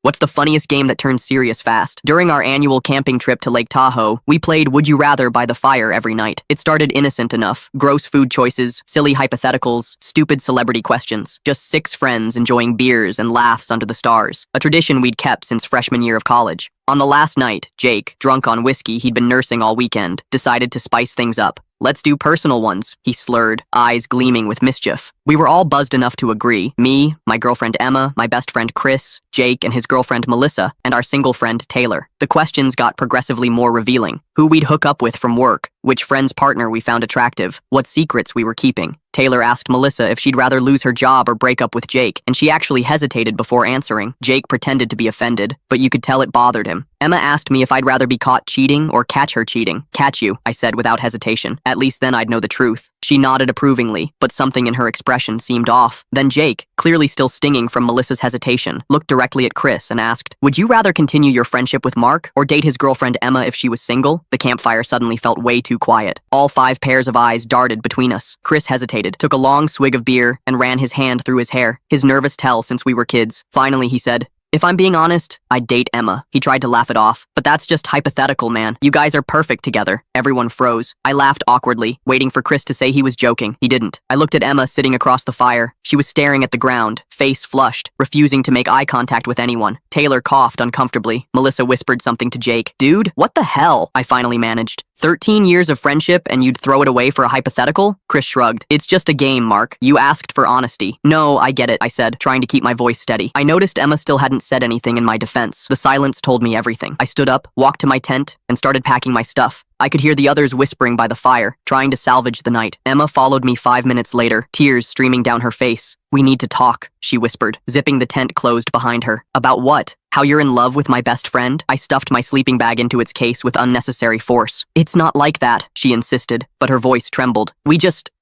What's the funniest game that turns serious fast? During our annual camping trip to Lake Tahoe, we played Would You Rather by the fire every night. It started innocent enough. Gross food choices, silly hypotheticals, stupid celebrity questions. Just 6 friends enjoying beers and laughs under the stars. A tradition we'd kept since freshman year of college. On the last night, Jake, drunk on whiskey he'd been nursing all weekend, decided to spice things up. "Let's do personal ones," he slurred, eyes gleaming with mischief. We were all buzzed enough to agree. Me, my girlfriend Emma, my best friend Chris, Jake and his girlfriend Melissa, and our single friend Taylor. The questions got progressively more revealing. Who we'd hook up with from work, which friend's partner we found attractive, what secrets we were keeping. Taylor asked Melissa if she'd rather lose her job or break up with Jake, and she actually hesitated before answering. Jake pretended to be offended, but you could tell it bothered him. Emma asked me if I'd rather be caught cheating or catch her cheating. "Catch you," I said without hesitation. At least then I'd know the truth. She nodded approvingly, but something in her expression seemed off. Then Jake, clearly still stinging from Melissa's hesitation, looked directly at Chris and asked, "Would you rather continue your friendship with Mark or date his girlfriend Emma if she was single?" The campfire suddenly felt way too quiet. All 5 pairs of eyes darted between us. Chris hesitated, took a long swig of beer, and ran his hand through his hair. His nervous tell since we were kids. Finally, he said, "If I'm being honest, I'd date Emma." He tried to laugh it off. "But that's just hypothetical, man. You guys are perfect together." Everyone froze. I laughed awkwardly, waiting for Chris to say he was joking. He didn't. I looked at Emma sitting across the fire. She was staring at the ground, face flushed, refusing to make eye contact with anyone. Taylor coughed uncomfortably. Melissa whispered something to Jake. "Dude, what the hell?" I finally managed. 13 years of friendship and you'd throw it away for a hypothetical? Chris shrugged. "It's just a game, Mark. You asked for honesty." "No, I get it," I said, trying to keep my voice steady. I noticed Emma still hadn't said anything in my defense. The silence told me everything. I stood up, walked to my tent, and started packing my stuff. I could hear the others whispering by the fire, trying to salvage the night. Emma followed me 5 minutes later, tears streaming down her face. "We need to talk," she whispered, zipping the tent closed behind her. "About what? How you're in love with my best friend?" I stuffed my sleeping bag into its case with unnecessary force. "It's not like that," she insisted, but her voice trembled.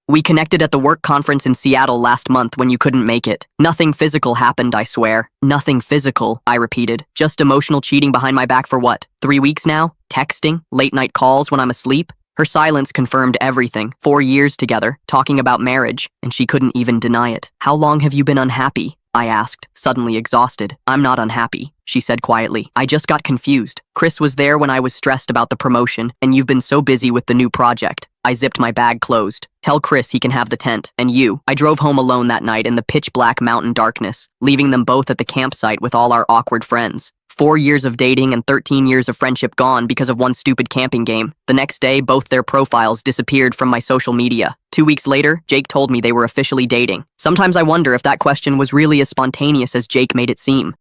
We connected at the work conference in Seattle last month when you couldn't make it. Nothing physical happened, I swear." "Nothing physical," I repeated. "Just emotional cheating behind my back for what? 3 weeks now? Texting? Late night calls when I'm asleep?" Her silence confirmed everything. 4 years together, talking about marriage, and she couldn't even deny it. "How long have you been unhappy?" I asked, suddenly exhausted. "I'm not unhappy," she said quietly. "I just got confused. Chris was there when I was stressed about the promotion, and you've been so busy with the new project." I zipped my bag closed. "Tell Chris he can have the tent, and you." I drove home alone that night in the pitch-black mountain darkness, leaving them both at the campsite with all our awkward friends. 4 years of dating and 13 years of friendship gone because of one stupid camping game. The next day, both their profiles disappeared from my social media. 2 weeks later, Jake told me they were officially dating. Sometimes I wonder if that question was really as spontaneous as Jake made it seem.